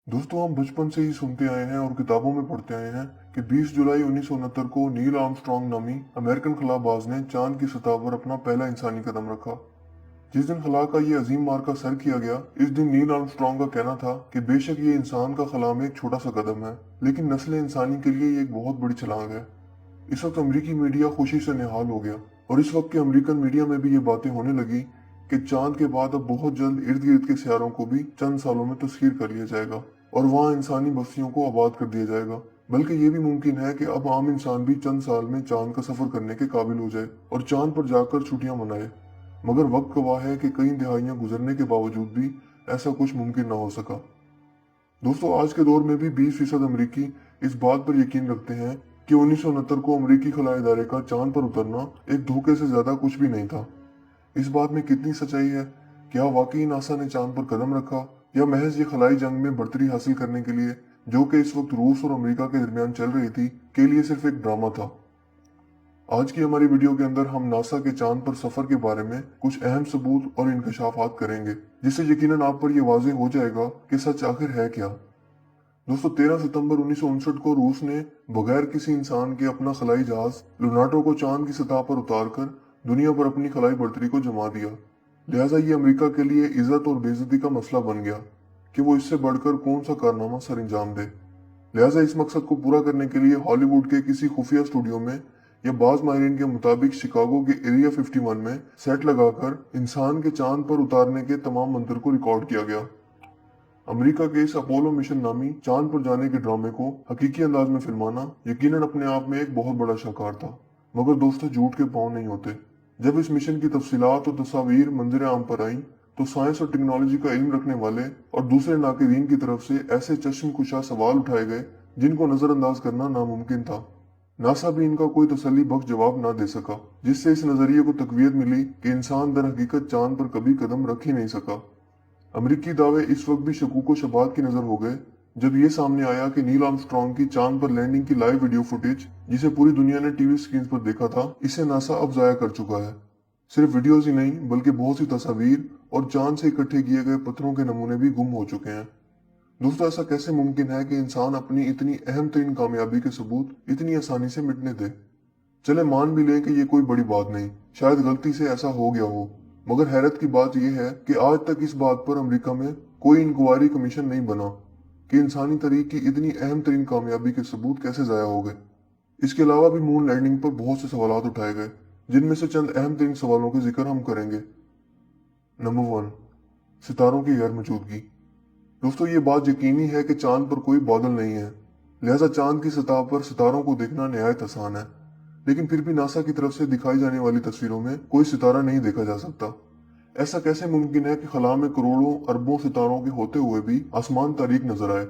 दोस्तों, हम बचपन से ही सुनते आए हैं और किताबों में पढ़ते आए हैं कि 20 जुलाई 1969 को नील आर्मस्ट्रांग नामी अमेरिकन खलाबाज ने चांद की सतह पर अपना पहला इंसानी कदम रखा। जिस दिन खला का ये अजीम मार्का सर किया गया, इस दिन नील आर्मस्ट्रांग का कहना था कि बेशक ये इंसान का खला में एक छोटा सा कदम है, लेकिन नस्ल इंसानी के लिए ये एक बहुत बड़ी छलांग है। इस वक्त अमरीकी मीडिया खुशी से निहाल हो गया और इस वक्त के अमेरिकन मीडिया में भी ये बातें होने लगी कि चांद के बाद अब बहुत जल्द इर्द गिर्द के सियारों को भी चंद सालों में तस्खीर कर लिया जाएगा और वहां इंसानी बस्तियों को आबाद कर दिया जाएगा। बल्कि ये भी मुमकिन है कि अब आम इंसान भी चंद साल में चांद का सफर करने के काबिल हो जाए और चांद पर जाकर छुट्टियां मनाए। मगर वक्त गवाह है कि कई दहाइयां गुजरने के बावजूद भी ऐसा कुछ मुमकिन न हो सका। दोस्तों, आज के दौर में भी 20% अमरीकी इस बात पर यकीन रखते हैं कि 1969 को अमरीकी खला इदारे का चांद पर उतरना एक धोखे से ज्यादा कुछ भी नहीं था। इस बात में कितनी सच्चाई है? क्या वाकई नासा ने चांद पर कदम रखा, या महज ये खलाई जंग में बढ़तरी हासिल करने के लिए, जो कि इस वक्त रूस और अमेरिका के दरमियान चल रही थी, के लिए सिर्फ एक ड्रामा था? आज की हमारी वीडियो के अंदर हम नासा के चांद पर सफर के बारे में कुछ अहम सबूत और इंकशाफात करेंगे, जिससे यकीनन आप पर यह वाज़ेह हो जाएगा कि सच आखिर है क्या। दोस्तों, 13 सितंबर 1959 को रूस ने बगैर किसी इंसान के अपना खलाई जहाज लुनाटो को चांद की सतह पर उतारकर दुनिया पर अपनी खलाई बढ़तरी को जमा दिया। लिहाजा ये अमेरिका के लिए इज्जत और बेइज्जती का मसला बन गया कि वो इससे बढ़कर कौन सा कारनामा सर अंजाम दे। लिहाजा इस मकसद को पूरा करने के लिए हॉलीवुड के किसी खुफिया स्टूडियो में या बाज माहिरीन के मुताबिक शिकागो के एरिया 51 में सेट लगाकर इंसान के चांद पर उतारने के तमाम मंत्र को रिकॉर्ड किया गया। अमेरिका के इस अपोलो मिशन नामी चांद पर जाने के ड्रामे को हकीकी अंदाज में फिल्माना यकीनन अपने आप में एक बहुत बड़ा शाहकार था। मगर दोस्तों, झूठ के पांव नहीं होते। जब इस मिशन की तफसीलात और तस्वीर मंजर आम पर आई, तो साइंस और टेक्नोलॉजी का इल्म रखने वाले और दूसरे नाकिदीन की तरफ से ऐसे चश्मकुशा सवाल उठाए गए जिनको नजरअंदाज करना नामुमकिन था। नासा भी इनका कोई तसल्ली बख्श जवाब ना दे सका, जिससे इस नजरिए को तकवीत मिली कि इंसान दर हकीकत चांद पर कभी कदम रख ही नहीं सका। अमरीकी दावे इस वक्त भी शकूक व शबात की नजर हो गए जब ये सामने आया कि नील आर्मस्ट्रांग की चांद पर लैंडिंग की लाइव वीडियो फुटेज, जिसे पूरी दुनिया ने टीवी स्क्रीन पर देखा था, इसे नासा अब जाया कर चुका है। सिर्फ वीडियोज ही नहीं, बल्कि बहुत सी तस्वीर और चांद से इकट्ठे किए गए पत्थरों के नमूने भी गुम हो चुके हैं। दोस्तों, ऐसा कैसे मुमकिन है कि इंसान अपनी इतनी अहम तरीन कामयाबी के सबूत इतनी आसानी से मिटने दे? चले मान भी लें कि ये कोई बड़ी बात नहीं, शायद गलती से ऐसा हो गया हो, मगर हैरत की बात यह है कि आज तक इस बात पर अमेरिका में कोई इंक्वायरी कमीशन नहीं बना कि इंसानी तारीख की इतनी अहम तरीन कामयाबी के सबूत कैसे जाया हो गए। इसके अलावा भी मून लैंडिंग पर बहुत से सवाल उठाए गए, जिनमें से चंद अहम तरीन सवालों का जिक्र हम करेंगे। नंबर 1, सितारों की गैर मौजूदगी। दोस्तों, ये बात यकीनी है कि चांद पर कोई बादल नहीं है, लिहाजा चांद की सतह पर सितारों को देखना निहायत आसान है। लेकिन फिर भी नासा की तरफ से दिखाई जाने वाली तस्वीरों में कोई सितारा नहीं देखा जा सकता। ऐसा कैसे मुमकिन है कि खला में करोड़ों अरबों सितारों के होते हुए भी आसमान तारीक नजर आए?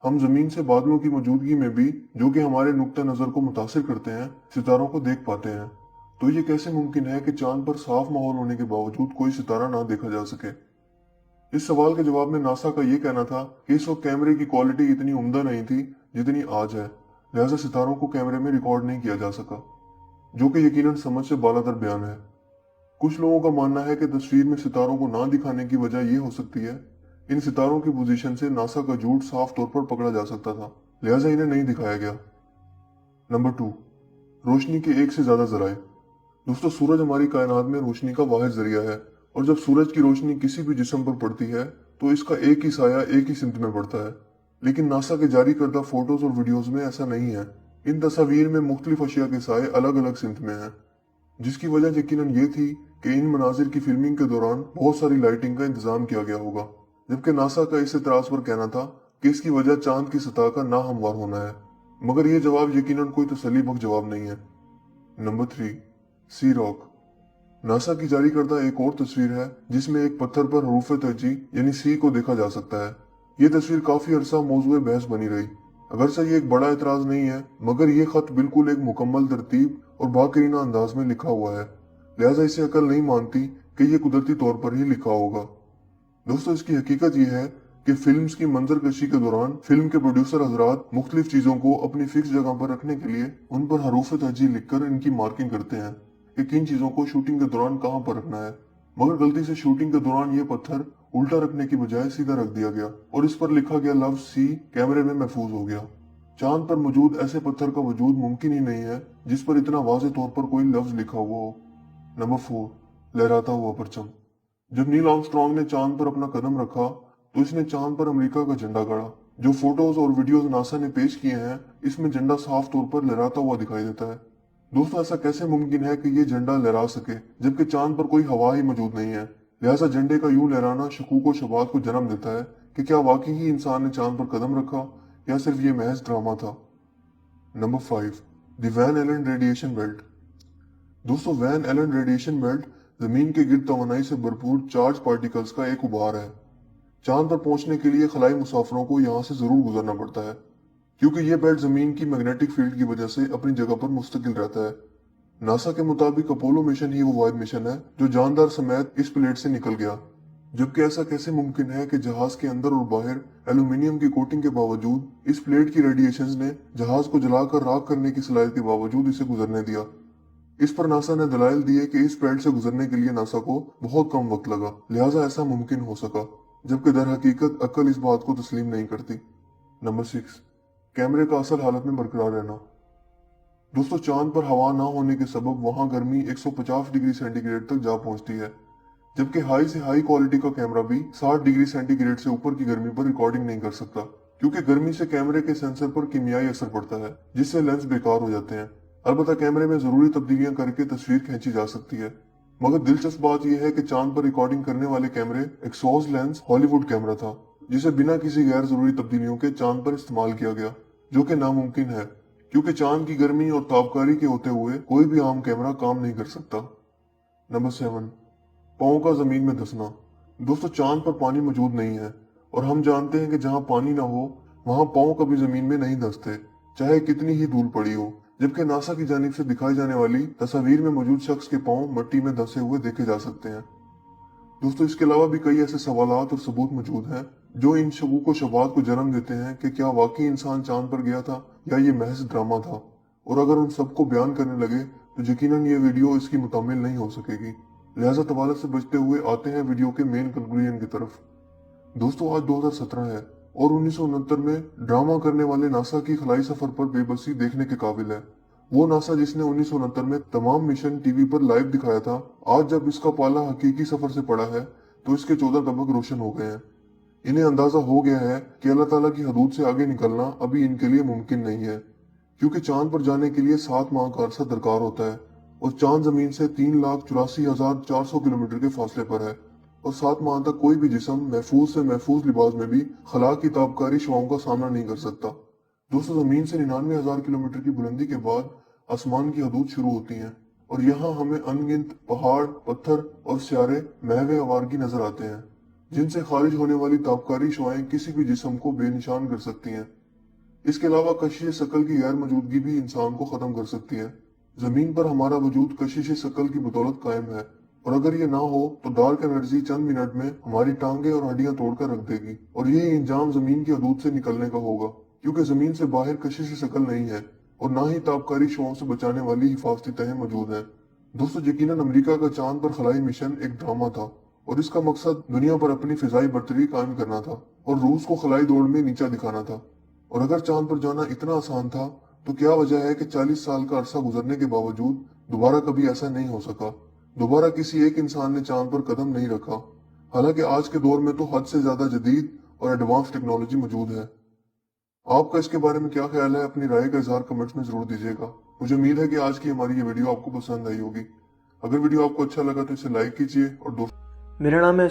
हम जमीन से बादलों की मौजूदगी में भी, जो कि हमारे नुक्ता नजर को मुतासिर करते हैं, सितारों को देख पाते हैं। तो ये कैसे मुमकिन है कि चांद पर साफ माहौल होने के बावजूद कोई सितारा ना देखा जा सके? इस सवाल के जवाब में नासा का ये कहना था कि इस वक्त कैमरे की क्वालिटी इतनी उम्दा नहीं थी जितनी आज है, लिहाजा सितारों को कैमरे में रिकॉर्ड नहीं किया जा सका, जो कि यकीनन समझ से बालातर बयान है। कुछ लोगों का मानना है कि तस्वीर में सितारों को ना दिखाने की वजह यह हो सकती है, इन सितारों की पोजीशन से नासा का झूठ साफ तौर पर पकड़ा जा सकता था, लिहाजा इन्हें नहीं दिखाया गया। नंबर 2, रोशनी के एक से ज्यादा जराए। दोस्तों, सूरज हमारी कायनात में रोशनी का वाहिद जरिया है, और जब सूरज की रोशनी किसी भी जिस्म पर पड़ती है तो इसका एक ही साया एक ही सिमत में पड़ता है। लेकिन नासा के जारी करदा फोटोज और वीडियोज में ऐसा नहीं है। इन तस्वीर में मुख्तलिफ अशिया के साए अलग अलग सिमत में हैं, जिसकी वजह यकीनन ये थी कि इन मनाजिर की फिल्मिंग के दौरान बहुत सारी लाइटिंग का इंतजाम किया गया होगा, जबकि नासा का इस एतराज पर कहना था कि इसकी वजह चांद की सतह का नाहमवार होना है। मगर यह जवाब यकीनन कोई तसल्ली बख्श जवाब नहीं है। नंबर 3, सी रॉक। नासा की जारी करदा एक और तस्वीर है जिसमें एक पत्थर पर हरूफ तर्जी यानी सी को देखा जा सकता है। ये तस्वीर काफी अरसा मौजूद बहस बनी रही। अगरचे ये एक बड़ा एतराज नहीं है, मगर ये खत बिल्कुल एक मुकम्मल तरतीब और बाकरीना अंदाज में लिखा हुआ है, लिहाजा इसे अकल नहीं मानती कि यह कुदरती तौर पर ही लिखा होगा। दोस्तों, इसकी हकीकत यह है कि फिल्म्स की मंजरकशी के दौरान फिल्म के प्रोड्यूसर हजरात मुख्तलिफ चीजों को अपनी फिक्स जगह पर रखने के लिए उन पर हरूफ तरजीह लिखकर इनकी मार्किंग करते हैं कि किन चीजों को शूटिंग के दौरान कहां पर रखना है। मगर गलती से शूटिंग के दौरान ये पत्थर उल्टा रखने की बजाय सीधा रख दिया गया और इस पर लिखा गया लफ्ज सी कैमरे में महफूज हो गया। चांद पर मौजूद ऐसे पत्थर का वजूद मुमकिन ही नहीं है जिस पर इतना वाज़ेह तौर पर कोई लफ्ज लिखा हुआ हो। नंबर 4, लहराता हुआ परचम। जब नील आर्मस्ट्रांग ने चांद पर अपना कदम रखा तो इसने चांद पर अमेरिका का झंडा गाड़ा। जो फोटोज और वीडियोज नासा ने पेश किए हैं इसमें झंडा साफ तौर पर लहराता हुआ दिखाई देता है। दोस्तों, ऐसा कैसे मुमकिन है कि ये झंडा लहरा सके जबकि चांद पर कोई हवा ही मौजूद नहीं है। लिहाजा झंडे का यूं लहराना शकूक व शुबहात को जन्म देता है कि क्या वाकई ही इंसान ने चांद पर कदम रखा या सिर्फ ये महज ड्रामा था। Number 5, the Van Allen radiation belt. दोस्तों, वैन एलन रेडिएशन बेल्ट जमीन के गिर्द तवानाई से भरपूर चार्ज पार्टिकल्स का एक उभार है। चांद पर पहुंचने के लिए खलाई मुसाफिरों को यहाँ से जरूर गुजरना पड़ता है क्योंकि यह बेल्ट जमीन की मैग्नेटिक फील्ड की वजह से अपनी जगह पर मुस्तकिल रहता है। नासा के मुताबिक अपोलो मिशन ही वो वाहिद मिशन है जो जानदार समेत इस प्लेट से निकल गया। जबकि ऐसा कैसे मुमकिन है कि जहाज के अंदर और बाहर एल्यूमिनियम की कोटिंग के बावजूद इस प्लेट की रेडिएशंस ने जहाज को जलाकर राख करने की सलाहियत के बावजूद इसे गुजरने दिया। इस पर नासा ने दलाइल दिए कि इस बेल्ट से गुजरने के लिए नासा को बहुत कम वक्त लगा, लिहाजा ऐसा मुमकिन हो सका, जबकि दर हकीकत अक्ल इस बात को तस्लीम नहीं करती। नंबर 6, कैमरे का असल हालत में बरकरार रहना। दोस्तों, चांद पर हवा ना होने के सबब वहां गर्मी 150 डिग्री सेंटीग्रेड तक जा पहुंचती है, जबकि हाई से हाई क्वालिटी का कैमरा भी 60 डिग्री सेंटीग्रेड से ऊपर की गर्मी पर रिकॉर्डिंग नहीं कर सकता क्योंकि गर्मी से कैमरे के सेंसर पर कीमियाई असर पड़ता है जिससे लेंस बेकार हो जाते हैं। अलबत्ता कैमरे में जरूरी तब्दीलियां करके तस्वीर खींची जा सकती है, मगर दिलचस्प बात यह है कि चांद पर रिकॉर्डिंग करने वाले कैमरे एक्सॉस लेंस हॉलीवुड कैमरा था जिसे बिना किसी गैर जरूरी तब्दीलियों के चांद पर इस्तेमाल किया गया, जो कि नामुमकिन है क्योंकि चांद की गर्मी और तापकारी के होते हुए कोई भी आम कैमरा काम नहीं कर सकता। नंबर 7, पाँव का जमीन में धंसना। दोस्तों, चांद पर पानी मौजूद नहीं है और हम जानते हैं कि जहां पानी ना हो वहां पाँव कभी जमीन में नहीं धंसते, चाहे कितनी ही धूल पड़ी हो। जबकि नासा की जानिब से दिखाई जाने वाली तस्वीर में मौजूद शख्स के पाँव मिट्टी में धंसे हुए देखे जा सकते हैं। दोस्तों, इसके अलावा भी कई ऐसे सवालात और सबूत मौजूद हैं जो इन शकूक व शुबहात को जन्म देते हैं कि क्या वाकई इंसान चांद पर गया था या ये महज ड्रामा था। और अगर उन सबको बयान करने लगे तो यकीनन ये वीडियो इसकी मुतामिल नहीं हो सकेगी। लिहाजा तवालत से बचते हुए आते हैं वीडियो के मेन कंक्लूजन की तरफ। दोस्तों, आज 2017 है और 1969 में ड्रामा करने वाले नासा की खलाई सफर पर बेबसी देखने के काबिल है। वो नासा जिसने 1969 में तमाम मिशन टीवी पर लाइव दिखाया था, आज जब इसका पाला हकीकी सफर से पड़ा है तो इसके 14 तबक रोशन हो गए हैं। इन्हें अंदाजा हो गया है कि अल्लाह ताला की हदूद से आगे निकलना अभी इनके लिए मुमकिन नहीं है क्योंकि चांद पर जाने के लिए 7 माह का अरसा दरकार होता है और चांद जमीन से 3,84,400 किलोमीटर के फासले पर है और 7 माह तक कोई भी जिस्म महफूज से महफूज लिबास में भी खला की ताबकारी शुआओं का सामना नहीं कर सकता। दोस्तों, जमीन से 99,000 किलोमीटर की बुलंदी के बाद आसमान की हदूद शुरू होती हैं और यहाँ हमें अनगिनत पहाड़, पत्थर और सियारे महवे आवारगी नजर आते हैं जिनसे खारिज होने वाली ताबकारी शुआएं किसी भी जिस्म को बेनिशान कर सकती हैं। इसके अलावा कशिश शकल की गैर मौजूदगी भी इंसान को खत्म कर सकती है। जमीन पर हमारा वजूद कशिश शकल की बदौलत कायम है और अगर ये ना हो तो डार्क एनर्जी चंद मिनट में हमारी टांगे और हड्डियां तोड़कर रख देगी और यही इंजाम जमीन की हदूद से निकलने का होगा क्योंकि जमीन से बाहर कशिश शकल नहीं है और ना ही ताबकारी शुआओं से बचाने वाली हिफाजती तहें मौजूद है। दोस्तों, यकीनन अमेरिका का चांद पर खलाई मिशन एक ड्रामा था और इसका मकसद दुनिया पर अपनी फिजाई बर्तरी कायम करना था और रूस को खलाई दौड़ में नीचा दिखाना था। और अगर चांद पर जाना इतना आसान था तो क्या वजह है कि 40 साल का अरसा गुजरने के बावजूद दोबारा कभी ऐसा नहीं हो सका, दोबारा किसी एक इंसान ने चांद पर कदम नहीं रखा। हालांकि आज के दौर में तो हद से ज्यादा जदीद और एडवांस टेक्नोलॉजी मौजूद है। आपका इसके बारे में क्या ख्याल है? अपनी राय का इजहार कमेंट्स में जरूर दीजिएगा। मुझे उम्मीद है कि आज की हमारी ये वीडियो आपको पसंद आई होगी। अगर वीडियो आपको अच्छा लगा तो इसे लाइक कीजिए और दोस्तों मेरा नाम है